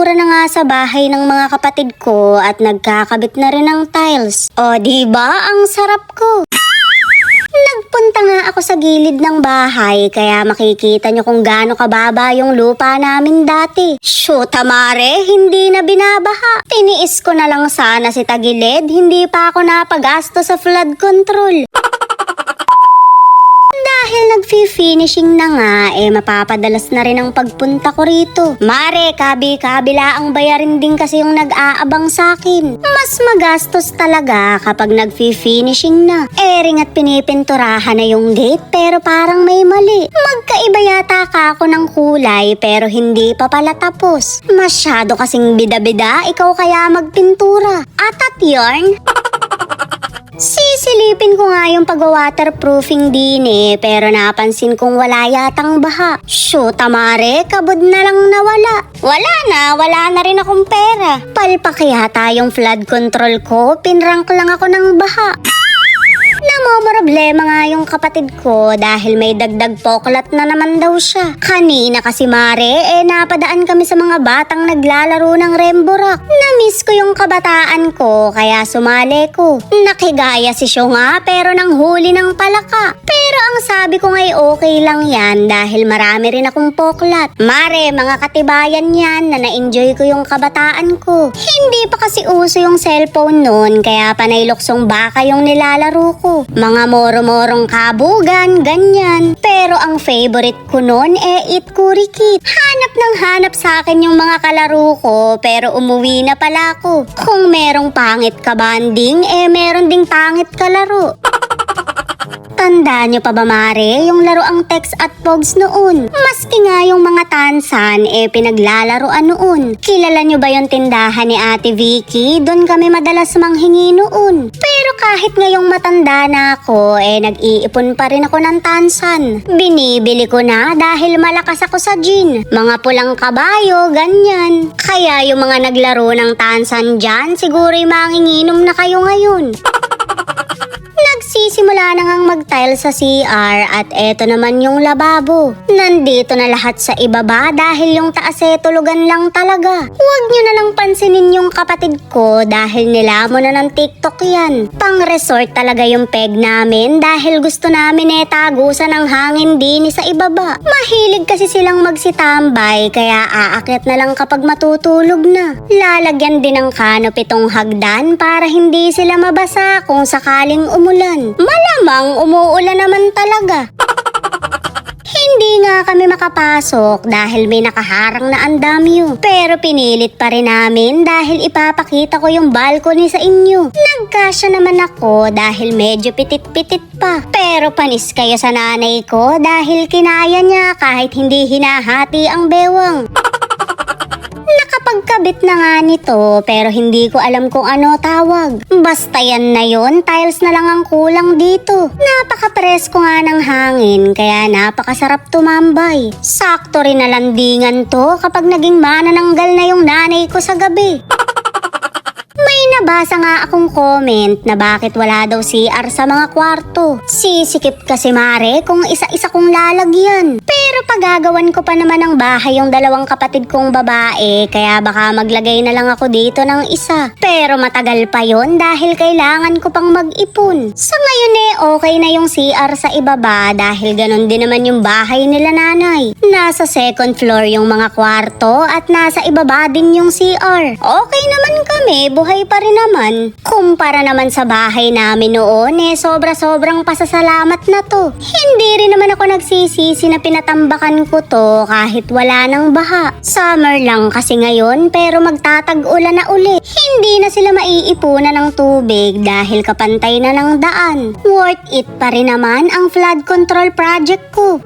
pintura na nga sa bahay ng mga kapatid ko at nagkakabit na rin ng tiles. O diba, ang sarap ko. Nagpunta nga ako sa gilid ng bahay kaya makikita nyo kung gaano kababa yung lupa namin dati. Shoot, mare, hindi na binabaha. Tiniis ko na lang sana si tagilid, hindi pa ako napagasto sa flood control. Dahil nagfi-finishing na nga, mapapadalas na rin ang pagpunta ko rito. Mare, kabila ang bayarin din kasi yung nag-aabang sa akin. Mas magastos talaga kapag nagfi-finishing na. Ring at pinipinturahan na yung gate pero parang may mali. Magkaiba yata ka ako ng kulay pero hindi pa pala tapos. Masyado kasing bida-bida, ikaw kaya magpintura. At yarn? Sisilipin ko nga yung pag-waterproofing din pero napansin kong wala yatang baha. Shoot, mare, kabod na lang nawala. Wala na rin akong pera. Palpak yata yung flood control ko, pinrank lang ako ng baha. Namomroblema nga yung kapatid ko dahil may dagdag poklat na naman daw siya. Kanina kasi mare, napadaan kami sa mga batang naglalaro ng remborak. Namiss ko yung kabataan ko kaya sumali ko. Nakigaya si Syo nga pero nang huli ng palaka. Pero ang sabi ko nga'y okay lang yan dahil marami rin akong poklat. Mare, mga katibayan yan na na-enjoy ko yung kabataan ko. Hindi pa kasi uso yung cellphone noon kaya panay luksong baka yung nilalaro ko. Mga moro-morong kabugan, ganyan. Pero ang favorite ko noon Eat Kurikit. Hanap sa akin yung mga kalaro ko pero umuwi na pala ako. Kung merong pangit ka banding, meron ding pangit kalaro. Tanda nyo pa ba mare, yung laro ang text at pogs noon? Maski nga yung mga tansan, pinaglalaroan noon. Kilala nyo ba yung tindahan ni Ate Vicky? Doon kami madalas manghingi noon. Pero kahit ngayong matanda na ako, nag-iipon pa rin ako ng tansan. Binibili ko na dahil malakas ako sa gin. Mga pulang kabayo, ganyan. Kaya yung mga naglaro ng tansan dyan, siguro'y manginginom na kayo ngayon. Nagsisimula na ngang mag-tile sa CR at eto naman yung lababo. Nandito na lahat sa ibaba dahil yung taas tulugan lang talaga. Huwag nyo na lang pansinin yung kapatid ko dahil nilamon na ng TikTok yan. Pang resort talaga yung peg namin dahil gusto namin tagusan ng hangin din sa ibaba. Mahilig kasi silang magsitambay kaya aakyat na lang kapag matutulog na. Lalagyan din ng canopy tong hagdan para hindi sila mabasa kung sakaling umulan. Malamang umuulan naman talaga. Hindi nga kami makapasok dahil may nakaharang na andamyo. Pero pinilit pa rin namin dahil ipapakita ko yung balcony sa inyo. Nagkasya naman ako dahil medyo pitit-pitit pa. Pero panis kayo sa nanay ko dahil kinaya niya kahit hindi hinahati ang bewang. Nakapagkabit na nga nito pero hindi ko alam kung ano tawag. Basta yan na yon, tiles na lang ang kulang dito. Napaka-presko nga ng hangin kaya napakasarap tumambay. Sakto rin na landingan to kapag naging manananggal na yung nanay ko sa gabi. May nabasa nga akong comment na bakit wala daw CR sa mga kwarto. Sisikip kasi mare kung isa-isa kong lalagyan. Pero pagagawan ko pa naman ng bahay yung dalawang kapatid kong babae kaya baka maglagay na lang ako dito ng isa. Pero matagal pa yon dahil kailangan ko pang mag-ipon. Sa ngayon okay na yung CR sa ibaba dahil ganon din naman yung bahay nila nanay. Nasa second floor yung mga kwarto at nasa ibaba din yung CR. Okay naman kami, buhay pa rin naman. Kumpara naman sa bahay namin noon sobra-sobrang pasasalamat na to. Hindi rin naman ako nagsisisi na pinatambakan ko to kahit wala nang baha. Summer lang kasi ngayon pero magtatag-ulan na uli. Hindi na sila maiipunan ng tubig dahil kapantay na ng daan. Worth it pa rin naman ang flood control project ko.